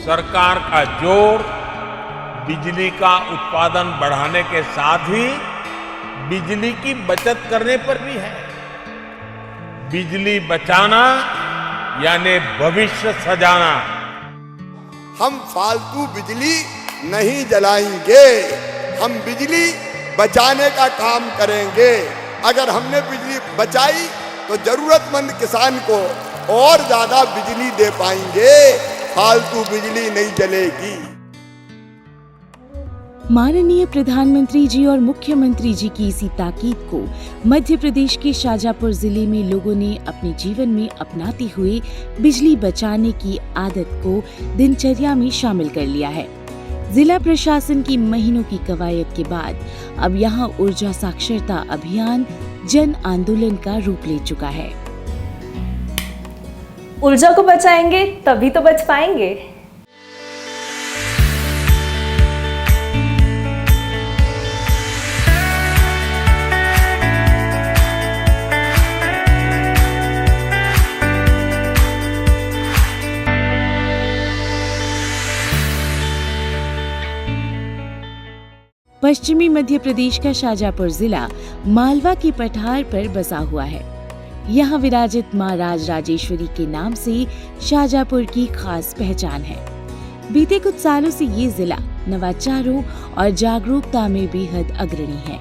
सरकार का जोर बिजली का उत्पादन बढ़ाने के साथ ही बिजली की बचत करने पर भी है। बिजली बचाना यानी भविष्य सजाना। हम फालतू बिजली नहीं जलाएंगे, हम बिजली बचाने का काम करेंगे। अगर हमने बिजली बचाई तो जरूरतमंद किसान को और ज्यादा बिजली दे पाएंगे, फालतू बिजली नहीं जलेगी। माननीय प्रधानमंत्री जी और मुख्यमंत्री जी की इसी ताकीद को मध्य प्रदेश के शाजापुर जिले में लोगों ने अपने जीवन में अपनाते हुए बिजली बचाने की आदत को दिनचर्या में शामिल कर लिया है। जिला प्रशासन की महीनों की कवायद के बाद अब यहाँ ऊर्जा साक्षरता अभियान जन आंदोलन का रूप ले चुका है। ऊर्जा को बचाएंगे तभी तो बच पाएंगे। पश्चिमी मध्य प्रदेश का शाजापुर जिला मालवा के पठार पर बसा हुआ है। यहाँ विराजित माँ राजराजेश्वरी के नाम से शाजापुर की खास पहचान है। बीते कुछ सालों से ये जिला नवाचारों और जागरूकता में बेहद अग्रणी है।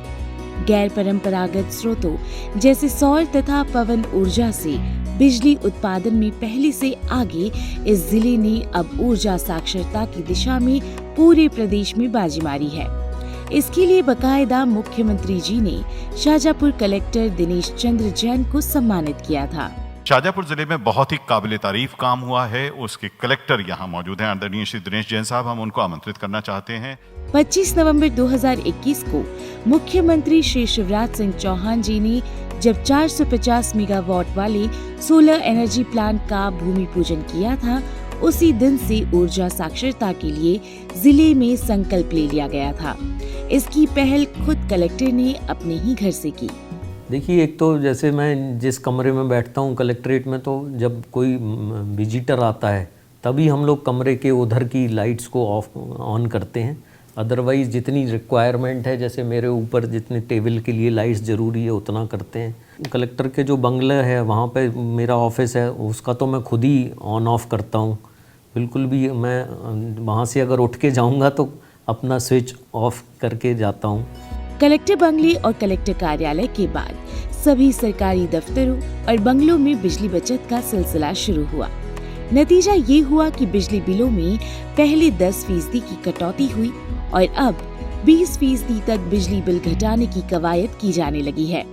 गैर परंपरागत स्रोतों जैसे सौर तथा पवन ऊर्जा से बिजली उत्पादन में पहले से आगे इस जिले ने अब ऊर्जा साक्षरता की दिशा में पूरे प्रदेश में बाजी मारी है। इसके लिए बकायदा मुख्यमंत्री जी ने शाजापुर कलेक्टर दिनेश चंद्र जैन को सम्मानित किया था। शाजापुर जिले में बहुत ही काबिले तारीफ काम हुआ है। उसके कलेक्टर यहाँ मौजूद हैं, आदरणीय श्री दिनेश जैन साहब। हम उनको आमंत्रित करना चाहते हैं। 25 नवंबर 2021 को मुख्यमंत्री श्री शिवराज सिंह चौहान जी ने जब 450 मेगावाट वाले सोलर एनर्जी प्लांट का भूमि पूजन किया था, उसी दिन से ऊर्जा साक्षरता के लिए जिले में संकल्प ले लिया गया था। इसकी पहल खुद कलेक्टर ने अपने ही घर से की। देखिए, एक तो जैसे मैं जिस कमरे में बैठता हूँ कलेक्ट्रेट में, तो जब कोई विजिटर आता है तभी हम लोग कमरे के उधर की लाइट्स को ऑन करते हैं। अदरवाइज़ जितनी रिक्वायरमेंट है, जैसे मेरे ऊपर जितने टेबल के लिए लाइट्स ज़रूरी है उतना करते हैं। कलेक्टर के जो बंगला है वहाँ पे मेरा ऑफिस है, उसका तो मैं खुद ही ऑन ऑफ करता हूँ। बिल्कुल भी मैं वहाँ से अगर उठ के जाऊँगा तो अपना स्विच ऑफ करके जाता हूँ। कलेक्टर बंगले और कलेक्टर कार्यालय के बाद सभी सरकारी दफ्तरों और बंगलों में बिजली बचत का सिलसिला शुरू हुआ। नतीजा ये हुआ कि बिजली बिलों में पहले 10% की कटौती हुई और अब 20% तक बिजली बिल घटाने की कवायद की जाने लगी है।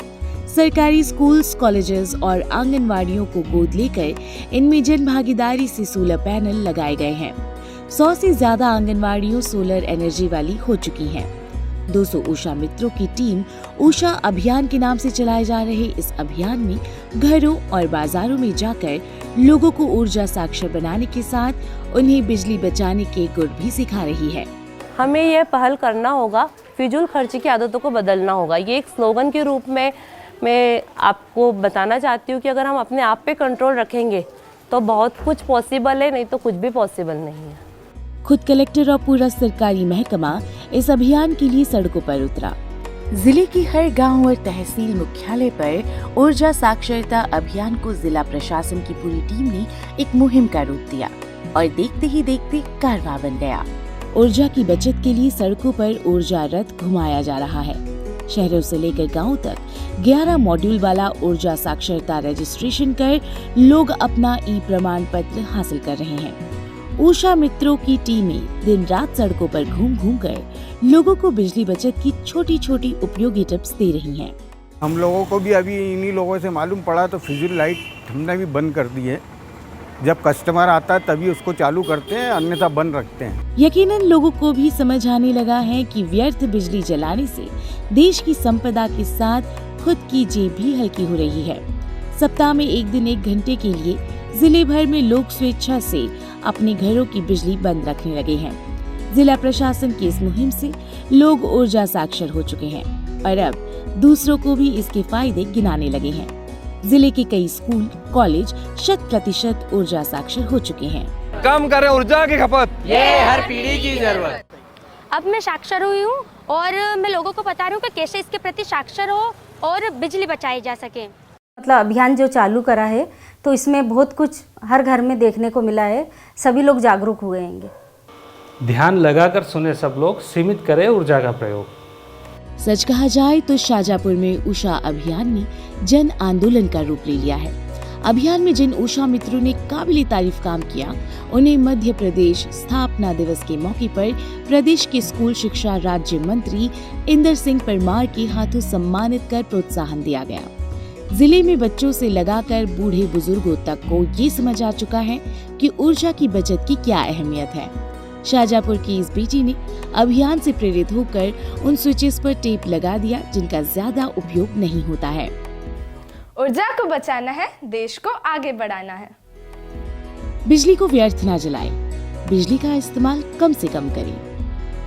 सरकारी स्कूल्स, कॉलेजेस और आंगनवाड़ियों को गोद लेकर इनमें जन भागीदारी से सोलर पैनल लगाए गए हैं। 100 से ज्यादा आंगनवाड़ियों सोलर एनर्जी वाली हो चुकी हैं। 200 ऊषा मित्रों की टीम ऊषा अभियान के नाम से चलाए जा रहे इस अभियान में घरों और बाजारों में जाकर लोगों को ऊर्जा साक्षर बनाने के साथ उन्हें बिजली बचाने के गुर भी सिखा रही है। हमें यह पहल करना होगा, फिजूल खर्ची की आदतों को बदलना होगा। ये एक स्लोगन के रूप में मैं आपको बताना चाहती हूँ कि अगर हम अपने आप पे कंट्रोल रखेंगे तो बहुत कुछ पॉसिबल है, नहीं तो कुछ भी पॉसिबल नहीं है। खुद कलेक्टर और पूरा सरकारी महकमा इस अभियान के लिए सड़कों पर उतरा। जिले की हर गांव और तहसील मुख्यालय पर ऊर्जा साक्षरता अभियान को जिला प्रशासन की पूरी टीम ने एक मुहिम का रूप दिया और देखते ही देखते कारवां बन गया। ऊर्जा की बचत के लिए सड़कों पर ऊर्जा रथ घुमाया जा रहा है। शहरों से लेकर गांवों तक 11 मॉड्यूल वाला ऊर्जा साक्षरता रजिस्ट्रेशन कर लोग अपना ई प्रमाण पत्र हासिल कर रहे हैं। ऊषा मित्रों की टीमें दिन रात सड़कों पर घूम घूम कर लोगों को बिजली बचत की छोटी छोटी उपयोगी टिप्स दे रही हैं। हम लोगों को भी अभी इन्हीं लोगों से मालूम पड़ा तो फिजूल लाइट हमने भी बंद कर दी है। जब कस्टमर आता है तभी उसको चालू करते हैं, अन्यथा बंद रखते हैं। यकीनन लोगों को भी समझ आने लगा है कि व्यर्थ बिजली जलाने से देश की संपदा के साथ खुद की जेब भी हल्की हो रही है। सप्ताह में एक दिन 1 घंटे के लिए जिले भर में लोग स्वेच्छा से अपने घरों की बिजली बंद रखने लगे हैं। जिला प्रशासन की इस मुहिम से लोग ऊर्जा साक्षर हो चुके हैं और अब दूसरों को भी इसके फायदे गिनाने लगे हैं। जिले के कई स्कूल, कॉलेज 100% ऊर्जा साक्षर हो चुके हैं। कम करें ऊर्जा की खपत, ये हर पीढ़ी की जरूरत। अब मैं साक्षर हुई हूँ और मैं लोगों को बता रही हूँ कि कैसे इसके प्रति साक्षर हो और बिजली बचाई जा सके। मतलब अभियान जो चालू करा है तो इसमें बहुत कुछ हर घर में देखने को मिला है, सभी लोग जागरूक हुए हैं। ध्यान लगाकर सुने सब लोग, सीमित करें ऊर्जा का प्रयोग। सच कहा जाए तो शाजापुर में उषा अभियान ने जन आंदोलन का रूप ले लिया है। अभियान में जिन उषा मित्रों ने काबिले तारीफ काम किया, उन्हें मध्य प्रदेश स्थापना दिवस के मौके पर प्रदेश के स्कूल शिक्षा राज्य मंत्री इंदर सिंह परमार के हाथों सम्मानित कर प्रोत्साहन दिया गया। जिले में बच्चों से लगाकर बूढ़े बुजुर्गों तक को ये समझ आ चुका है कि ऊर्जा की बचत की क्या अहमियत है। शाजापुर की इस बेटी ने अभियान से प्रेरित होकर उन स्विचेस पर टेप लगा दिया जिनका ज्यादा उपयोग नहीं होता है। ऊर्जा को बचाना है, देश को आगे बढ़ाना है। बिजली को व्यर्थ ना जलाएं, बिजली का इस्तेमाल कम से कम करें।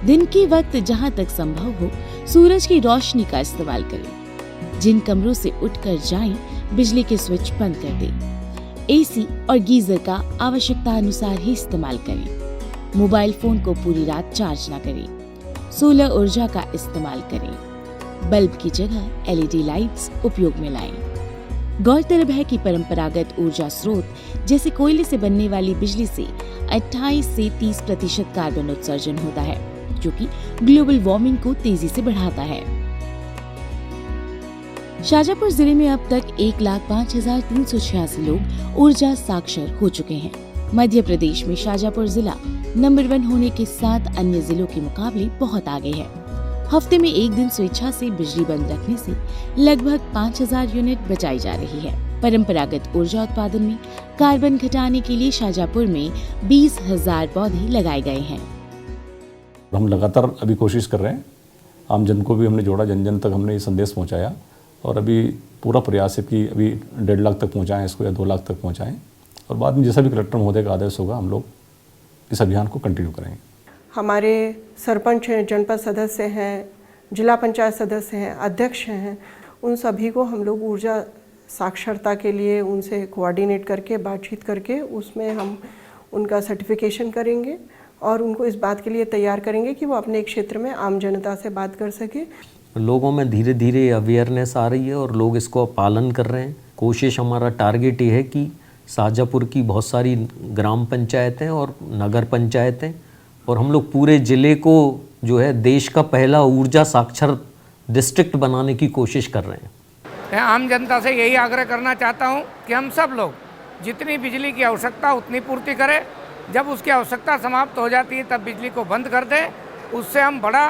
दिन के वक्त जहां तक संभव हो सूरज की रोशनी का इस्तेमाल करें। जिन कमरों से उठकर जाएं, बिजली के स्विच बंद कर दें। एसी और गीजर का आवश्यकता अनुसार ही इस्तेमाल करें। मोबाइल फोन को पूरी रात चार्ज न करें। सोलर ऊर्जा का इस्तेमाल करें। बल्ब की जगह एलईडी लाइट्स उपयोग में लाएं। गौरतलब है कि परंपरागत ऊर्जा स्रोत जैसे कोयले से बनने वाली बिजली से 28 से 30% कार्बन उत्सर्जन होता है, जो कि ग्लोबल वार्मिंग को तेजी से बढ़ाता है। शाजापुर जिले में अब तक 1,05,386 लोग ऊर्जा साक्षर हो चुके हैं। मध्य प्रदेश में शाजापुर जिला नंबर 1 होने के साथ अन्य जिलों के मुकाबले बहुत आगे है। हफ्ते में एक दिन स्वेच्छा से बिजली बंद रखने से लगभग 5,000 यूनिट बचाई जा रही है। परंपरागत ऊर्जा उत्पादन में कार्बन घटाने के लिए शाजापुर में 20,000 पौधे लगाए गए हैं। हम लगातार अभी कोशिश कर रहे हैं, आम जन को भी हमने जोड़ा, जन जन तक हमने ये संदेश पहुंचाया और अभी पूरा प्रयास है कि अभी 1.5 लाख तक पहुंचाएं इसको या 2 लाख तक पहुंचाएं और बाद में जैसा भी कलेक्टर महोदय का आदेश होगा हम लोग इस अभियान को कंटिन्यू करेंगे। हमारे सरपंच हैं, जनपद सदस्य हैं, जिला पंचायत सदस्य हैं, अध्यक्ष हैं, उन सभी को हम लोग ऊर्जा साक्षरता के लिए उनसे कोऑर्डिनेट करके बातचीत करके उसमें हम उनका सर्टिफिकेशन करेंगे और उनको इस बात के लिए तैयार करेंगे कि वो अपने क्षेत्र में आम जनता से बात कर सके। लोगों में धीरे धीरे अवेयरनेस आ रही है और लोग इसको पालन कर रहे हैं। कोशिश हमारा टारगेट ये है कि शाजापुर की बहुत सारी ग्राम पंचायतें और नगर पंचायतें और हम लोग पूरे ज़िले को जो है देश का पहला ऊर्जा साक्षर डिस्ट्रिक्ट बनाने की कोशिश कर रहे हैं। मैं आम जनता से यही आग्रह करना चाहता हूं कि हम सब लोग जितनी बिजली की आवश्यकता उतनी पूर्ति करें। जब उसकी आवश्यकता समाप्त हो जाती है तब बिजली को बंद कर दें। उससे हम बड़ा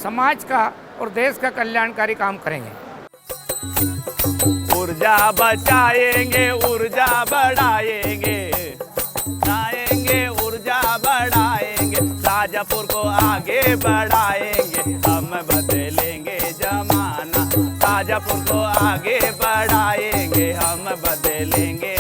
समाज का और देश का कल्याणकारी काम करेंगे। ऊर्जा बचाएंगे, ऊर्जा बढ़ाएंगे, ऊर्जा बढ़ाएंगे, शाजापुर को आगे बढ़ाएंगे, हम बदलेंगे जमाना। शाजापुर को आगे बढ़ाएंगे, हम बदलेंगे